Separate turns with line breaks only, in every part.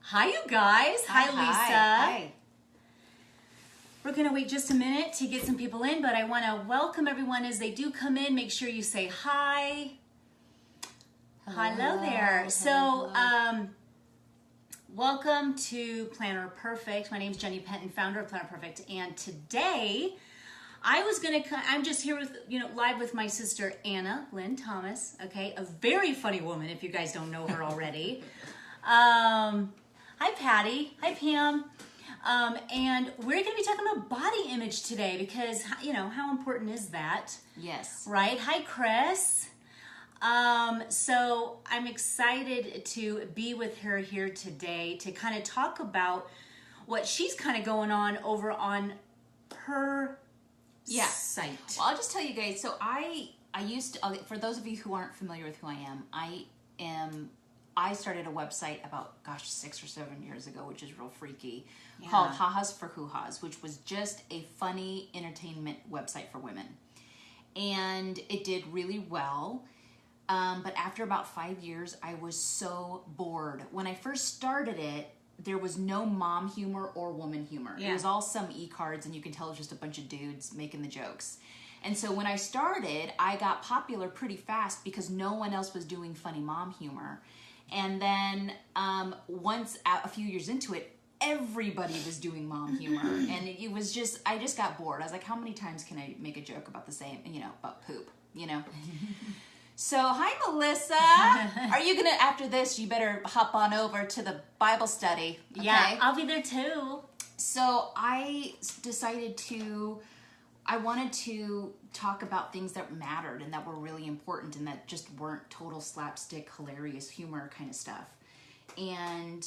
Hi, you guys. Hi, Lisa.
Hi.
We're going to wait just a minute to get some people in, but I want to welcome everyone as they do come in. Make sure you say hi. Hello there.
Hello.
Welcome to Planner Perfect. My name is Jenny Penton, founder of Planner Perfect, and today I'm just here with, live with my sister Anna Lynn Thomas, okay? A very funny woman if you guys don't know her already. Hi, Patty. Hi, Pam. And we're going to be talking about body image today because, how important is that?
Yes.
Right? Hi, Chris. So I'm excited to be with her here today to kind of talk about what she's kind of going on over on her site.
Well, I'll just tell you guys. So I used to, for those of you who aren't familiar with who I started a website about, 6 or 7 years ago, which is real freaky, called Ha-Has for Hoo-Has, which was just a funny entertainment website for women. And it did really well. But after about 5 years, I was so bored. When I first started it, there was no mom humor or woman humor.
Yeah.
It was all some e-cards, and you can tell it was just a bunch of dudes making the jokes. And so when I started, I got popular pretty fast because no one else was doing funny mom humor. And then once a few years into it, everybody was doing mom humor. And it was just, I just got bored. I was like, how many times can I make a joke about the same, about poop, So, hi, Melissa. Are you going to, after this, you better hop on over to the Bible study. Okay?
Yeah, I'll be there too.
So, I decided I wanted to talk about things that mattered and that were really important and that just weren't total slapstick, hilarious humor kind of stuff. And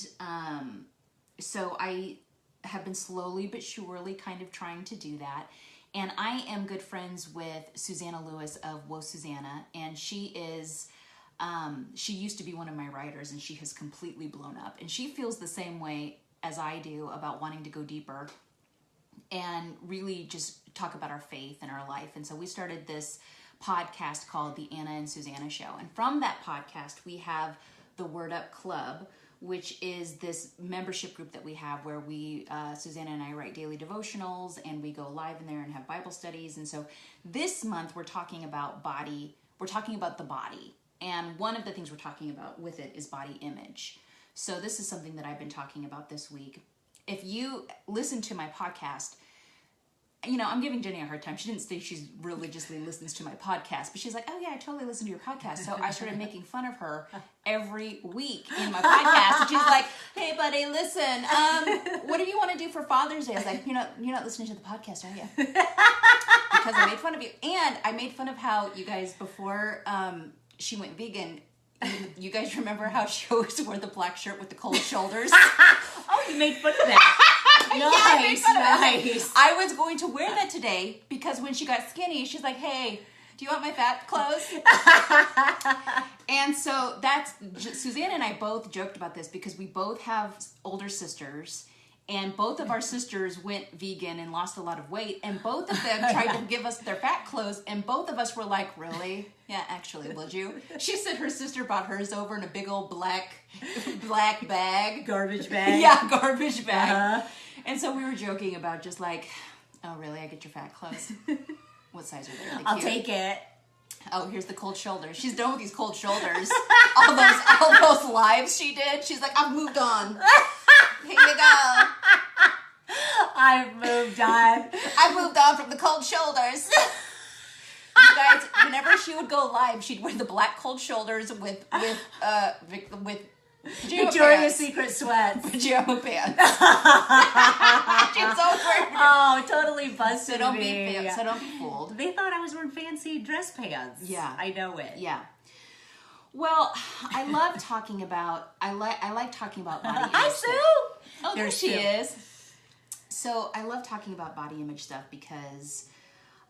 so I have been slowly but surely kind of trying to do that. And I am good friends with Susanna Lewis of Whoa Susanna, and she is, she used to be one of my writers, and she has completely blown up. And she feels the same way as I do about wanting to go deeper and really just talk about our faith and our life. And so we started this podcast called The Anna and Susanna Show. And from that podcast, we have the Word Up Club, which is this membership group that we have where we, Susanna and I write daily devotionals and we go live in there and have Bible studies. And so this month we're talking about the body. And one of the things we're talking about with it is body image. So this is something that I've been talking about this week. If you listen to my podcast, I'm giving Jenny a hard time. She didn't say she religiously listens to my podcast, but she's like, oh yeah, I totally listen to your podcast. So I started making fun of her every week in my podcast. And she's like, hey buddy, listen, what do you want to do for Father's Day? I was like, you're not listening to the podcast, are you? Because I made fun of you. And I made fun of how you guys, before she went vegan, you guys remember how she always wore the black shirt with the cold shoulders?
Oh, you made fun of that. Nice.
I was going to wear that today because when she got skinny, she's like, hey, do you want my fat clothes? And so Susanna and I both joked about this because we both have older sisters, and both of our sisters went vegan and lost a lot of weight, and both of them tried to give us their fat clothes, and both of us were like, really? Yeah, actually, would you? She said her sister brought hers over in a big old black bag.
Garbage bag.
Yeah, garbage bag. Uh-huh. And so we were joking about just like, oh, really? I get your fat clothes? What size are they?
I'll take it.
Oh, here's the cold shoulders. She's done with these cold shoulders. all those lives she did. She's like, I've moved on. Here you go.
I've moved on.
I've moved on from the cold shoulders. You guys, whenever she would go live, she'd wear the black cold shoulders with
Victoria's Secret sweats.
Pajama pants. She's so weird.
Oh, totally busted
So don't
me.
So don't be fooled.
They thought I was wearing fancy dress pants.
Yeah.
I know it.
Yeah. Well, I love talking about, I like talking about body image.
Hi, Sue!
Oh, there she is. So I love talking about body image stuff because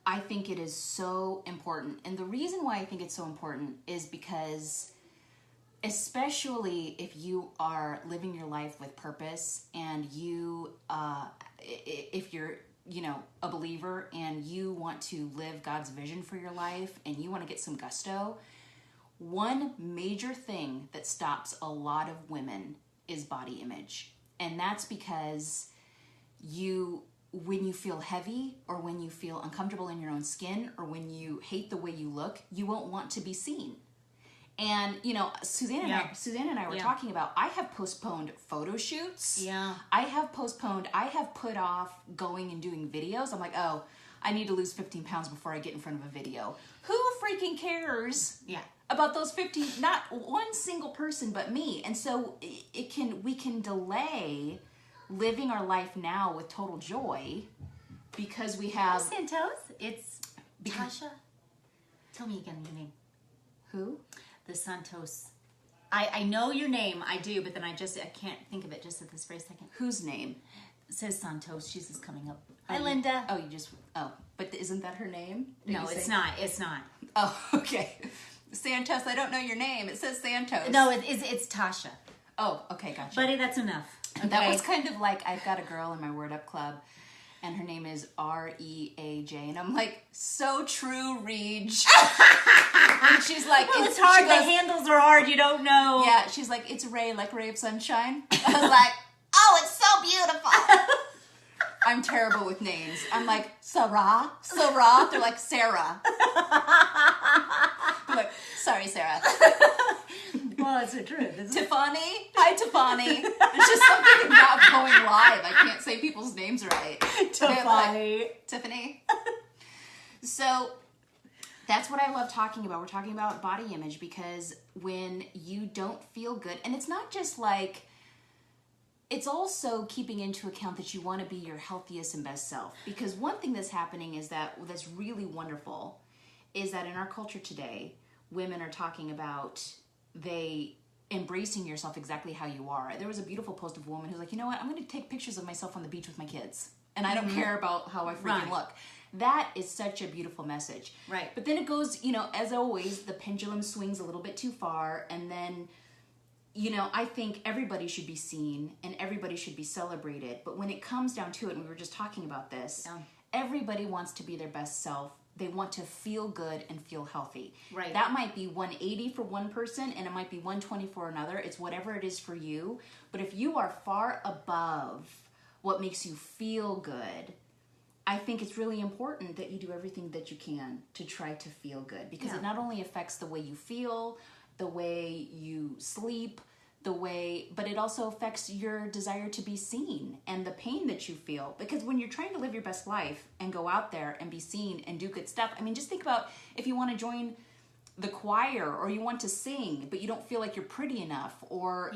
I think it is so important. And the reason why I think it's so important is because especially if you are living your life with purpose and you, if you're, a believer and you want to live God's vision for your life and you want to get some gusto, one major thing that stops a lot of women is body image. And that's because when you feel heavy or when you feel uncomfortable in your own skin or when you hate the way you look, you won't want to be seen. And, Suzanne and I were talking about, I have postponed photo shoots.
Yeah.
I have put off going and doing videos. I'm like, oh, I need to lose 15 pounds before I get in front of a video. Who freaking cares?
Yeah.
About those 15, not one single person but me. And so we can delay living our life now with total joy because we have...
Santos, it's Tasha. Tell me again your name.
Who?
The Santos. I know your name, I do, but then I can't think of it just at this very second.
Whose name?
It says Santos. She's just coming up. Hi, Linda.
But isn't that her name?
No, it's not. It's not.
Oh, okay. Santos, I don't know your name. It says Santos.
No, it's Tasha.
Oh, okay, gotcha.
Buddy, that's enough. Okay?
That was kind of like, I've got a girl in my Word Up Club, and her name is Reaj, and I'm like, so true, Reej. And she's like,
well, it's hard. The handles are hard. You don't know.
Yeah, she's like, it's Ray, like Ray of Sunshine. I was like, oh, it's so beautiful. I'm terrible with names. I'm like, Sarah. They're like, Sarah. I'm like, sorry, Sarah.
Well, it's the truth.
Tiffany. Hi, Tiffany. There's just something about going live. I can't say people's names right. Tiffany. So that's what I love talking about. We're talking about body image because when you don't feel good, and it's not just like, it's also keeping into account that you want to be your healthiest and best self. Because one thing that's happening is that's really wonderful is that in our culture today, women are talking about embracing yourself exactly how you are. There was a beautiful post of a woman who's like, you know what, I'm going to take pictures of myself on the beach with my kids. And I don't care about how I freaking look. That is such a beautiful message.
Right.
But then it goes, as always, the pendulum swings a little bit too far. And then, I think everybody should be seen and everybody should be celebrated. But when it comes down to it, and we were just talking about this, everybody wants to be their best self. They want to feel good and feel healthy.
Right.
That might be 180 for one person and it might be 120 for another. It's whatever it is for you. But if you are far above what makes you feel good, I think it's really important that you do everything that you can to try to feel good because it not only affects the way you feel, the way you sleep, but it also affects your desire to be seen and the pain that you feel. Because when you're trying to live your best life and go out there and be seen and do good stuff, I mean, just think about if you want to join the choir or you want to sing, but you don't feel like you're pretty enough or,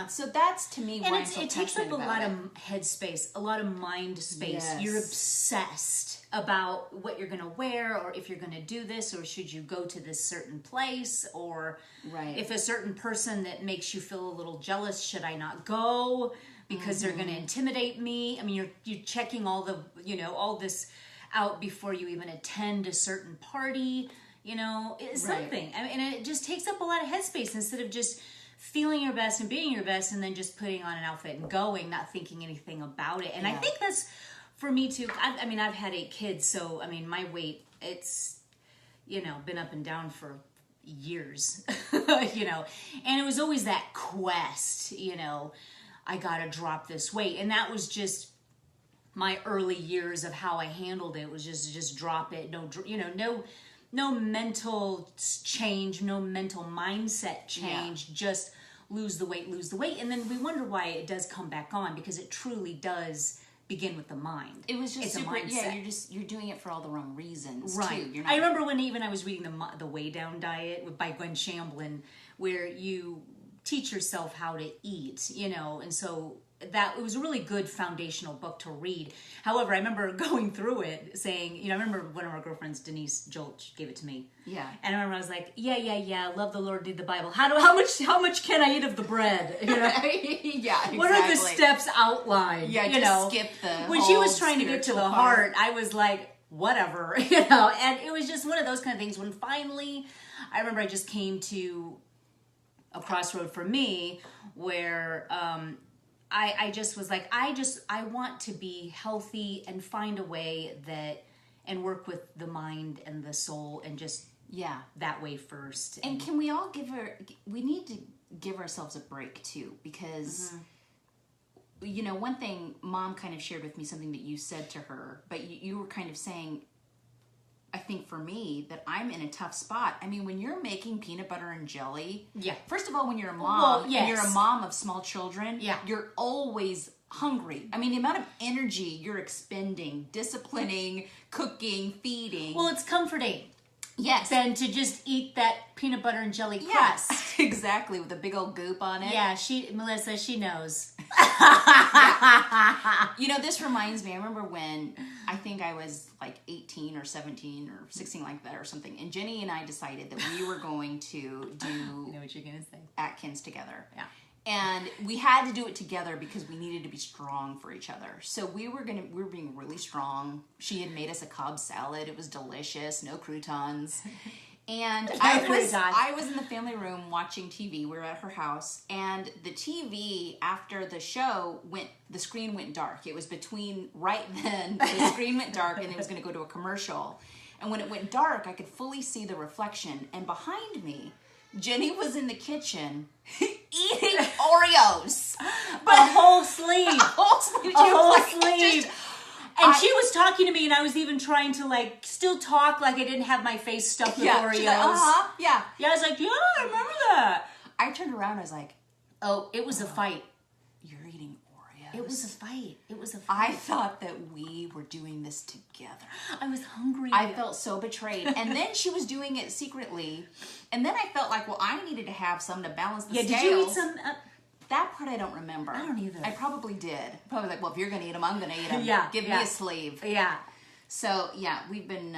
so that's to me why I'm so
it takes up a lot
of
headspace, a lot of mind space.
Yes.
You're obsessed about what you're going to wear or if you're going to do this or should you go to this certain place or if a certain person that makes you feel a little jealous, should I not go because they're going to intimidate me? I mean, you're checking all the, all this out before you even attend a certain party. It's something. I mean, and it just takes up a lot of headspace instead of just feeling your best and being your best and then just putting on an outfit and going, not thinking anything about it. And I think that's for me too. I've had 8 kids, so I mean, my weight, it's, been up and down for years, and it was always that quest, I gotta drop this weight. And that was just my early years of how I handled it. It was just drop it. No mental change, no mental mindset change, just lose the weight. And then we wonder why it does come back on because it truly does begin with the mind.
It was just
it's
super,
a mindset.
You're doing it for all the wrong reasons,
right.
too.
I remember when even I was reading the Way Down Diet by Gwen Shamblin, where you teach yourself how to eat, and so that it was a really good foundational book to read. However, I remember going through it saying, I remember one of our girlfriends, Denise Jolch, gave it to me.
Yeah.
And I remember I was like, yeah, love the Lord, read the Bible. How much can I eat of the bread?
Yeah, exactly.
What are the steps outlined?
Yeah, just skip the
when she was trying to get to the heart, I was like, whatever, and it was just one of those kind of things when finally, I remember I just came to a crossroad for me where, I just was like, I want to be healthy and find a way and work with the mind and the soul and just that way first.
And can we all we need to give ourselves a break too, because one thing Mom kind of shared with me, something that you said to her, but you were kind of saying, I think for me, that I'm in a tough spot. I mean, when you're making peanut butter and jelly, first of all, when you're a mom, and you're a mom of small children, you're always hungry. I mean, the amount of energy you're expending, disciplining, cooking, feeding.
Well, it's comforting.
Yes.
Than to just eat that peanut butter and jelly crust.
Yes, exactly, with a big old goop on it.
Yeah, Melissa, she knows.
This reminds me, I remember when I think I was like 18 or 17 or 16 like that or something, and Jenny and I decided that we were going to do
I know what you're going to say.
Atkins together.
Yeah.
And we had to do it together because we needed to be strong for each other. So we were being really strong. She had made us a Cobb salad. It was delicious, no croutons. And I was in the family room watching TV. We were at her house, and the TV after the show the screen went dark. It was between right then the screen went dark and it was going to go to a commercial. And when it went dark, I could fully see the reflection. And behind me, Jenny was in the kitchen eating Oreos.
But a whole sleeve.
A whole sleeve.
And she was talking to me, and I was even trying to still talk like I didn't have my face stuffed with Oreos.
Like, yeah.
Yeah, I was like, yeah, I remember that.
I turned around, I was like,
oh, it was a fight.
You're eating Oreos.
It was a fight. It was a fight.
I thought that we were doing this together.
I was hungry.
I felt so betrayed. And then she was doing it secretly. And then I felt like, well, I needed to have some to balance the scales.
Yeah, did you eat some?
That part I don't remember.
I don't either.
I probably did. Probably like, well, if you're going to eat them, I'm going to eat them. Give me a sleeve.
Yeah.
So yeah, we've been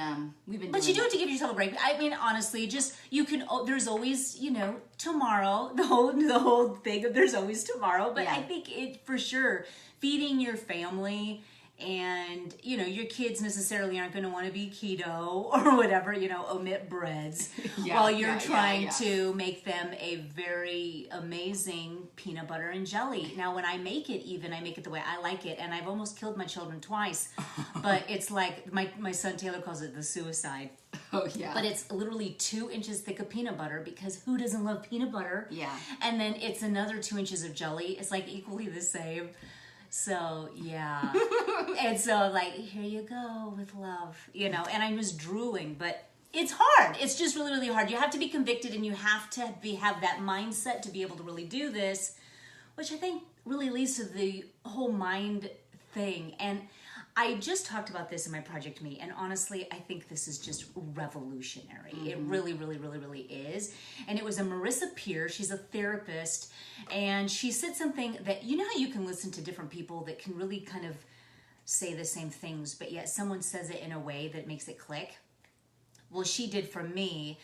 But you do it to give yourself a break. I mean, honestly, just you can. There's always, tomorrow. The whole thing of there's always tomorrow. But I think it for sure feeding your family. And, your kids necessarily aren't going to want to be keto or whatever, omit breads while you're trying to make them a very amazing peanut butter and jelly. Now, when I make it the way I like it. And I've almost killed my children twice. But it's like my son Taylor calls it the suicide.
Oh, yeah.
But it's literally 2 inches thick of peanut butter because who doesn't love peanut butter?
Yeah.
And then it's another 2 inches of jelly. It's like equally the same. So, yeah. And so, here you go with love, and I'm just drooling, but it's hard. It's just really, really hard. You have to be convicted and you have to have that mindset to be able to really do this, which I think really leads to the whole mind thing. And I just talked about this in my Project Me, and honestly, I think this is just revolutionary. Mm-hmm. It really, really, really, really is. And it was a Marissa Peer. She's a therapist, and she said something that, how you can listen to different people that can really kind of say the same things, but yet someone says it in a way that makes it click? Well, she did for me.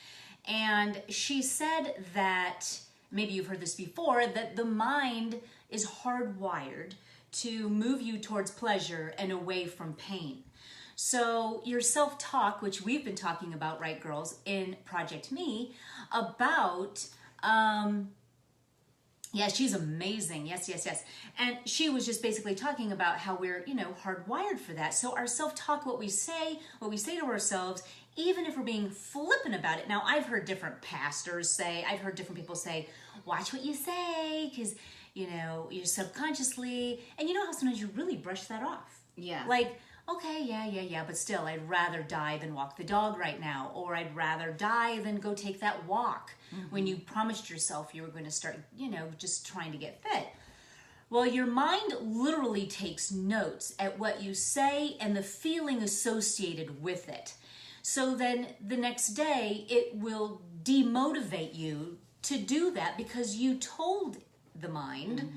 And she said that, maybe you've heard this before, that the mind is hardwired to move you towards pleasure and away from pain. So your self-talk, which we've been talking about, right, girls, in Project Me, about, she's amazing. Yes. And she was just basically talking about how we're, hardwired for that. So our self-talk, what we say to ourselves, even if we're being flippant about it. Now, I've heard different pastors say, I've heard different people say, watch what you say, because you're subconsciously, and how sometimes you really brush that off.
Yeah.
Like, okay, yeah, but still, I'd rather die than walk the dog right now, or I'd rather die than go take that walk when you promised yourself you were going to start, just trying to get fit. Well, your mind literally takes notes at what you say and the feeling associated with it. So then the next day, it will demotivate you to do that because you told the mind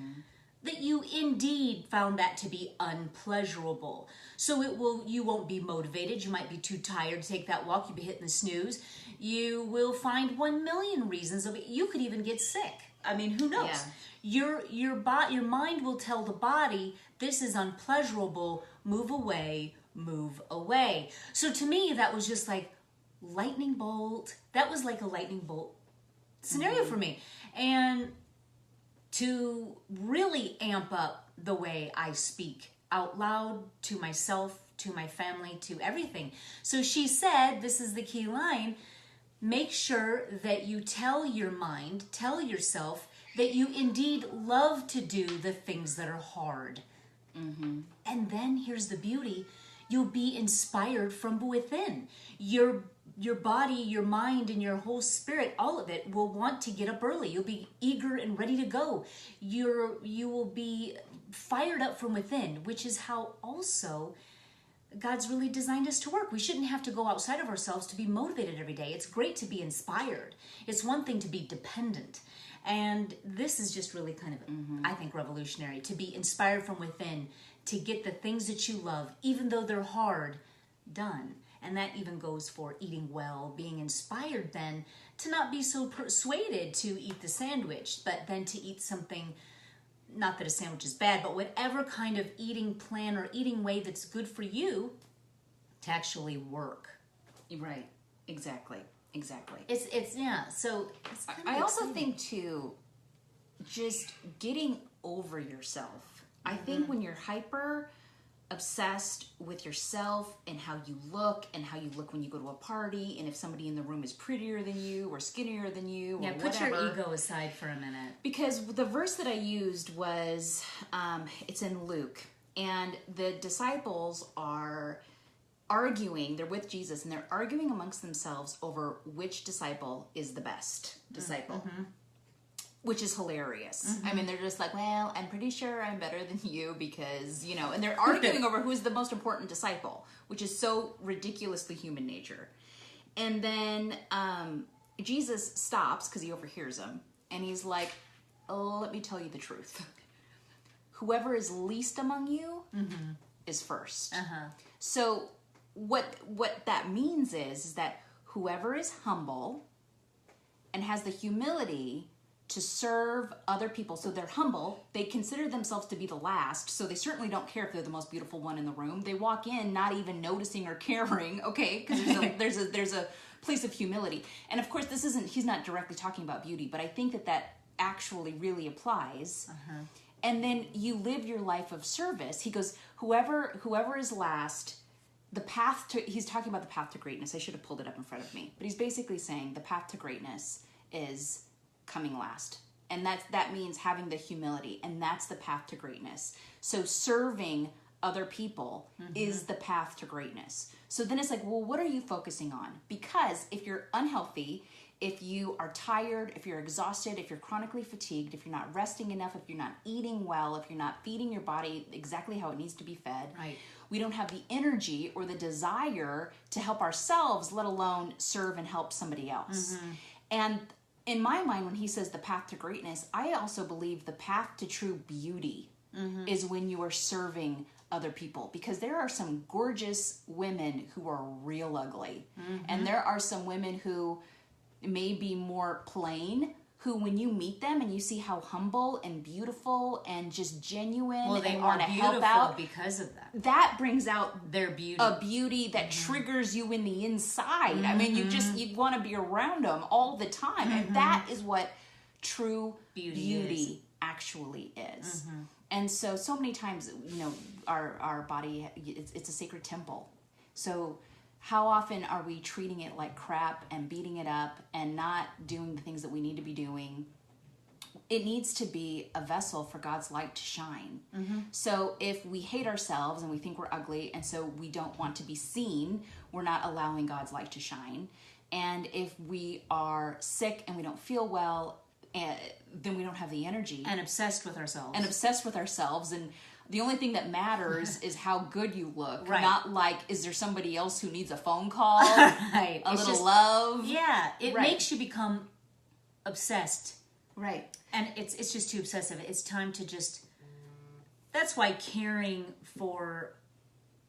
that you indeed found that to be unpleasurable. So you won't be motivated. You might be too tired to take that walk. You'll be hitting the snooze. You will find 1 million reasons of it. You could even get sick. I mean, who knows? Yeah. Your mind will tell the body, this is unpleasurable, move away, move away. So to me, that was just like lightning bolt. That was like a lightning bolt scenario for me. And to really amp up the way I speak out loud to myself, to my family, to everything. So she said, this is the key line, make sure that you tell your mind, tell yourself that you indeed love to do the things that are hard. And then here's the beauty. You'll be inspired from within. Your body, your mind, and your whole spirit, all of it will want to get up early. You'll be eager and ready to go. You will be fired up from within, which is how also God's really designed us to work. We shouldn't have to go outside of ourselves to be motivated every day. It's great to be inspired. It's one thing to be dependent. And this is just really kind of, I think, revolutionary, to be inspired from within, to get the things that you love, even though they're hard, done. And that even goes for eating well, being inspired then to not be so persuaded to eat the sandwich, but then to eat something, not that a sandwich is bad, but whatever kind of eating plan or eating way that's good for you to actually work.
Right. Exactly.
It's yeah. So it's kind of
I also
exciting.
think too, just getting over yourself. I think when you're hyper obsessed with yourself and how you look when you go to a party, and if somebody in the room is prettier than you or skinnier than you, or
put
whatever.
your ego aside for a minute.
Because the verse that I used was, it's in Luke, and the disciples are arguing. They're with Jesus, and they're arguing amongst themselves over which disciple is the best disciple. Which is hilarious. I mean, they're just like, well, I'm pretty sure I'm better than you because, and they're arguing over who's the most important disciple, which is so ridiculously human nature. And then Jesus stops because he overhears them, and he's like, oh, let me tell you the truth. Whoever is least among you is first. So what that means is that whoever is humble and has the humility to serve other people, so they're humble, they consider themselves to be the last, so they certainly don't care if they're the most beautiful one in the room. They walk in not even noticing or caring, okay, because there's a place of humility. And of course, he's not directly talking about beauty, but I think that actually really applies. And then you live your life of service. He goes, whoever is last, he's talking about the path to greatness. I should have pulled it up in front of me, but he's basically saying the path to greatness is coming last. And that means having the humility, and that's the path to greatness. So serving other people is the path to greatness. So then it's like, well, what are you focusing on? Because if you're unhealthy, if you are tired, if you're exhausted, if you're chronically fatigued, if you're not resting enough, if you're not eating well, if you're not feeding your body exactly how it needs to be fed,
Right.
we don't have the energy or the desire to help ourselves, let alone serve and help somebody else. And in my mind, when he says the path to greatness, I also believe the path to true beauty is when you are serving other people, because there are some gorgeous women who are real ugly. And there are some women who may be more plain, who when you meet them and you see how humble and beautiful and just genuine
They
and
are
want to help
beautiful
out,
because of
that brings out
their beauty.
a beauty that triggers you in the inside. I mean, you want to be around them all the time. And that is what true beauty actually is. And so many times, our body, it's a sacred temple. So how often are we treating it like crap and beating it up and not doing the things that we need to be doing? It needs to be a vessel for God's light to shine. So if we hate ourselves and we think we're ugly, and so we don't want to be seen, we're not allowing God's light to shine. And if we are sick and we don't feel well, then we don't have the energy.
And obsessed with ourselves.
And the only thing that matters is how good you look.
Right.
Not like, is there somebody else who needs a phone call?
Right.
A little love?
Yeah. It
Right.
makes you become obsessed.
Right.
And it's just too obsessive. It's time to just... That's why caring for,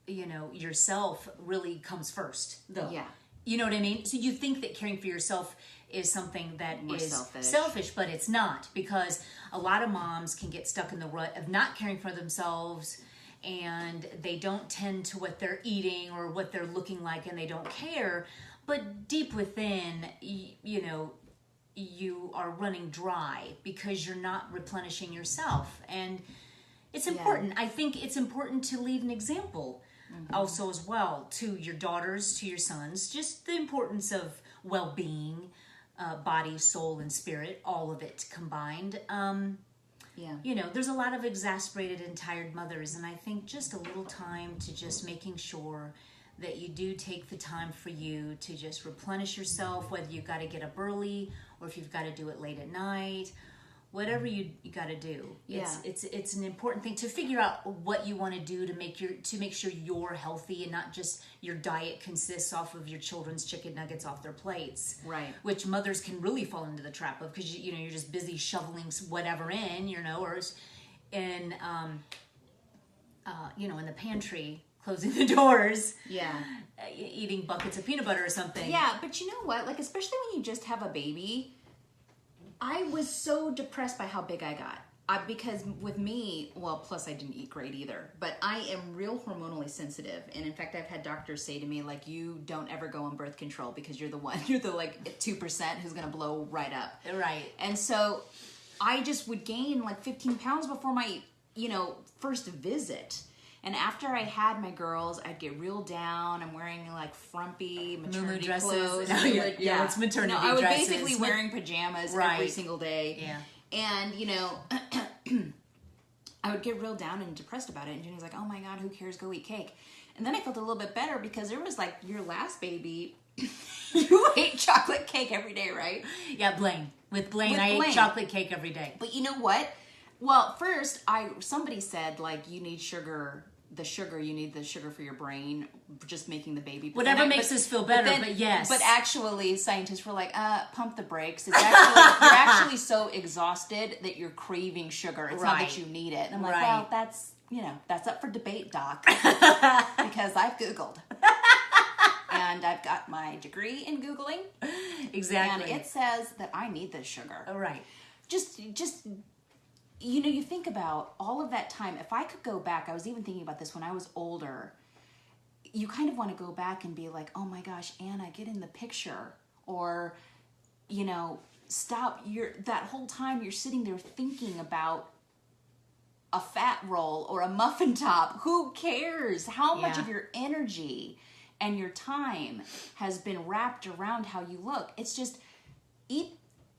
yourself really comes first, though.
Yeah.
You know what I mean? So you think that caring for yourself is something that is
selfish,
but it's not, because a lot of moms can get stuck in the rut of not caring for themselves, and they don't tend to what they're eating or what they're looking like, and they don't care. But deep within, you are running dry because you're not replenishing yourself. And it's important. I think it's important to lead an example also as well to your daughters, to your sons, just the importance of well-being, body, soul, and spirit, all of it combined.
Yeah.
You know, there's a lot of exasperated and tired mothers, and I think just a little time to just making sure that you do take the time for you to just replenish yourself, whether you've got to get up early or if you've got to do it late at night, whatever you got to do. It's an important thing to figure out what you want to do to make sure you're healthy and not just your diet consists off of your children's chicken nuggets off their plates.
Right.
Which mothers can really fall into the trap of, because you're just busy shoveling whatever in, or in in the pantry, closing the doors.
Yeah.
Eating buckets of peanut butter or something.
Yeah, but you know what? Like, especially when you just have a baby, I was so depressed by how big I got. Because with me, well, plus I didn't eat great either, but I am real hormonally sensitive. And in fact, I've had doctors say to me, like, you don't ever go on birth control because you're the 2% who's going to blow right up.
Right.
And so I just would gain like 15 pounds before my, first visit. And after I had my girls, I'd get real down. I'm wearing like frumpy maternity
dresses.
clothes.
Yeah, it's maternity
I was
dresses.
basically wearing pajamas every single day.
Yeah.
And, I would get real down and depressed about it. And Jenny's like, oh my God, who cares? Go eat cake. And then I felt a little bit better because there was like your last baby, you ate chocolate cake every day, right?
Yeah, Blaine. With Blaine, I ate chocolate cake every day.
But you know what? Well, first, somebody said, like, you need you need the sugar for your brain, just making the baby.
Whatever makes us feel better, but yes.
But actually, scientists were like, pump the brakes. It's actually, you're actually so exhausted that you're craving sugar. It's not that you need it. And I'm like, well, that's up for debate, doc. Because I've Googled. And I've got my degree in Googling.
Exactly.
And it says that I need this sugar.
Oh, right.
Just you think about all of that time. If I could go back, I was even thinking about this when I was older, you kind of want to go back and be like, oh my gosh, Anna, get in the picture. Or, stop. That whole time you're sitting there thinking about a fat roll or a muffin top. Who cares? How much of your energy and your time has been wrapped around how you look? It's just eat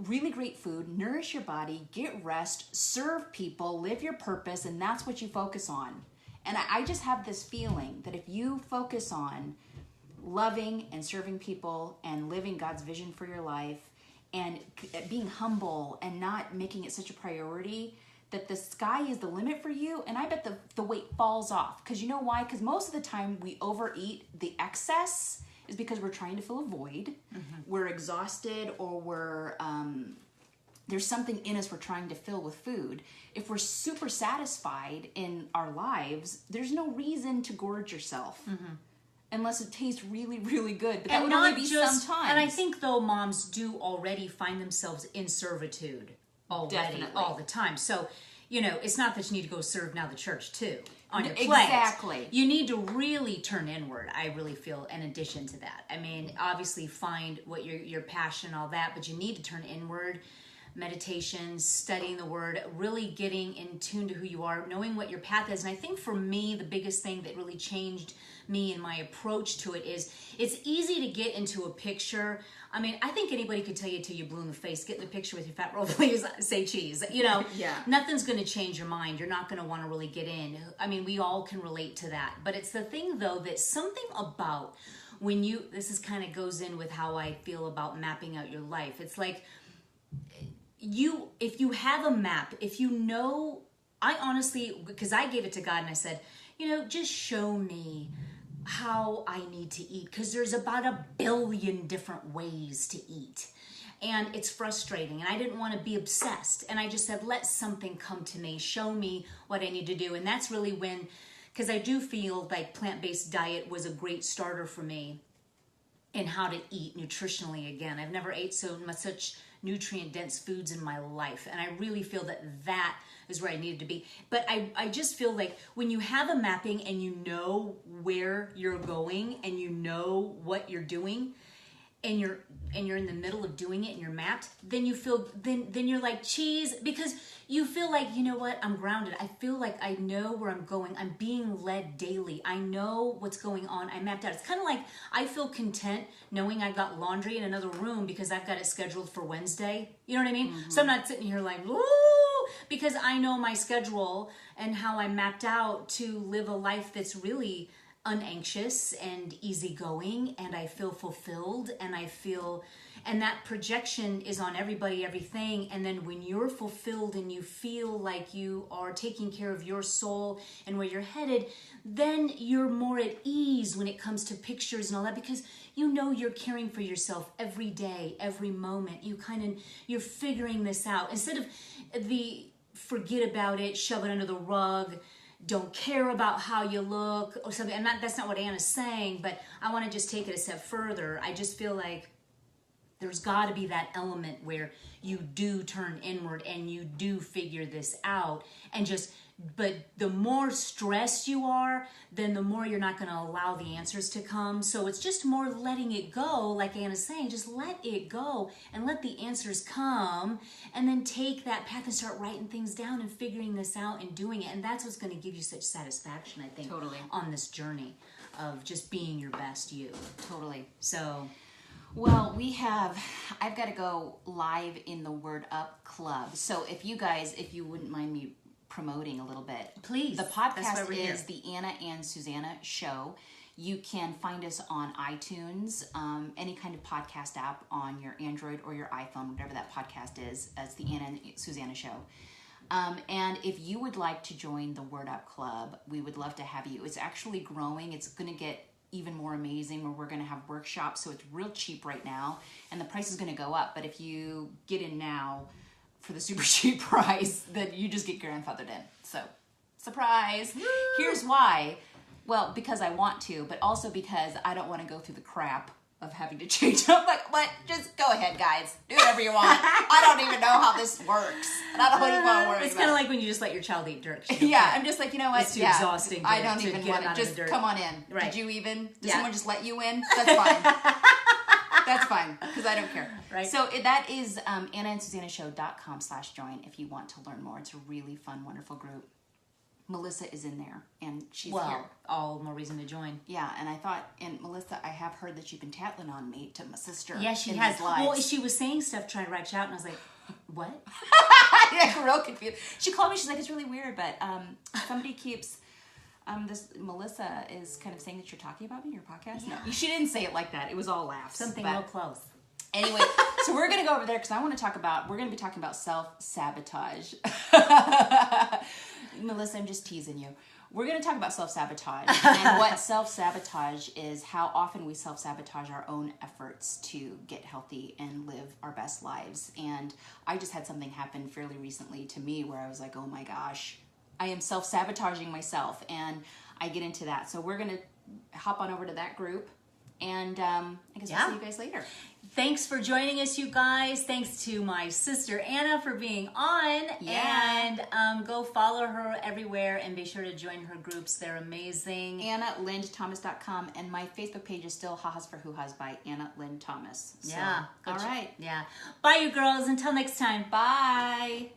really great food, nourish your body, get rest, serve people, live your purpose, and that's what you focus on. And I just have this feeling that if you focus on loving and serving people and living God's vision for your life and being humble and not making it such a priority, that the sky is the limit for you, and I bet the weight falls off. Because you know why? Because most of the time we overeat. The excess is because we're trying to fill a void. Mm-hmm. We're exhausted, or there's something in us we're trying to fill with food. If we're super satisfied in our lives, there's no reason to gorge yourself. Mm-hmm. Unless it tastes really, really good. But that would only be sometimes.
And I think, though, moms do already find themselves in servitude already, all the time. So, it's not that you need to go serve now the church, too, on your plate.
Exactly.
You need to really turn inward, I really feel, in addition to that. I mean, obviously find what your passion and all that, but you need to turn inward. Meditation, studying the word, really getting in tune to who you are, knowing what your path is. And I think for me, the biggest thing that really changed me and my approach to it is it's easy to get into a picture. I mean, I think anybody could tell you till you're blue in the face, get in the picture with your fat roll, please, say cheese. Yeah. Nothing's going to change your mind. You're not going to want to really get in. I mean, we all can relate to that. But it's the thing, though, that something about when this is kind of goes in with how I feel about mapping out your life. It's like, if you have a map, I honestly, because I gave it to God and I said, just show me how I need to eat, because there's about 1 billion different ways to eat. And it's frustrating, and I didn't want to be obsessed. And I just said, let something come to me, show me what I need to do. And that's really because I do feel like plant-based diet was a great starter for me in how to eat nutritionally again. I've never ate such nutrient-dense foods in my life. And I really feel that is where I needed to be. But I just feel like when you have a mapping and you know where you're going and you know what you're doing, and you're in the middle of doing it and you're mapped, then you feel then you're like cheese, because you feel like, you know what, I'm grounded. I feel like I know where I'm going. I'm being led daily. I know what's going on. I mapped out. It's kind of like I feel content knowing I got laundry in another room because I've got it scheduled for Wednesday. You know what I mean? So I'm not sitting here like, woo, because I know my schedule and how I mapped out to live a life that's really unanxious and easygoing, and I feel fulfilled, and and that projection is on everybody, everything. And then when you're fulfilled and you feel like you are taking care of your soul and where you're headed, then you're more at ease when it comes to pictures and all that, because you know you're caring for yourself every day, every moment. You're figuring this out instead of the forget about it, shove it under the rug, don't care about how you look or something. And that's not what Anna's saying, but I want to just take it a step further. I just feel like there's got to be that element where you do turn inward and you do figure this out, but the more stressed you are, then the more you're not going to allow the answers to come. So it's just more letting it go, like Anna's saying, just let it go and let the answers come, and then take that path and start writing things down and figuring this out and doing it. And that's what's going to give you such satisfaction, I think,
Totally.
on this journey of just being your best you.
Totally.
So...
Well, I've got to go live in the Word Up Club. So if you wouldn't mind me promoting a little bit.
Please.
The
That's why
podcast
we're
is
here.
the Anna and Susanna Show. You can find us on iTunes, any kind of podcast app on your Android or your iPhone, whatever that podcast is, as the Anna and Susanna Show. And if you would like to join the Word Up Club, we would love to have you. It's actually growing. It's going to get even more amazing, where we're going to have workshops. So it's real cheap right now, and the price is going to go up. But if you get in now for the super cheap price, then you just get grandfathered in. So surprise. Woo! Here's why. Well, because I want to, but also because I don't want to go through the crap of having to change up. Like, what? Just go ahead, guys. Do whatever you want. I don't even know how this works. And I don't even want to worry
It's
about
kind
it.
of like when you just let your child eat dirt.
Yeah, I'm just like, you know what?
It's too exhausting
I
to-
don't
to
even
get
want
them out
to.
of the
Just
dirt.
come on in.
Right.
Did you even? Did
Yeah.
someone just let you in? That's fine. That's fine, because I don't care.
Right.
So that is AnnaandSusannaShow.com/join if you want to learn more. It's a really fun, wonderful group. Melissa is in there, and she's here.
All more reason to join.
Yeah, and I thought, and Melissa, I have heard that you've been tattling on me to my sister.
Yeah, she
in
has.
these lives.
Well, she was saying stuff trying to reach out, and I was like, what?
Yeah, real confused. She called me. She's like, it's really weird, but somebody keeps this Melissa is kind of saying that you're talking about me in your podcast.
Yeah.
No, she didn't say it like that. It was all laughs.
Something
but
real close.
Anyway, so we're gonna go over there because we're gonna be talking about self-sabotage. Melissa, I'm just teasing you. We're going to talk about self-sabotage and what self-sabotage is, how often we self-sabotage our own efforts to get healthy and live our best lives. And I just had something happen fairly recently to me where I was like, oh my gosh, I am self-sabotaging myself. And I get into that. So we're going to hop on over to that group. And I guess we'll see you guys later.
Thanks for joining us, you guys. Thanks to my sister Anna for being on.
Yeah.
And go follow her everywhere and be sure to join her groups. They're amazing.
AnnaLindThomas.com, and my Facebook page is still Ha-Has for Hoo-Has by Anna Lind Thomas. So,
Yeah.
all right.
Yeah. Bye, you girls. Until next time.
Bye.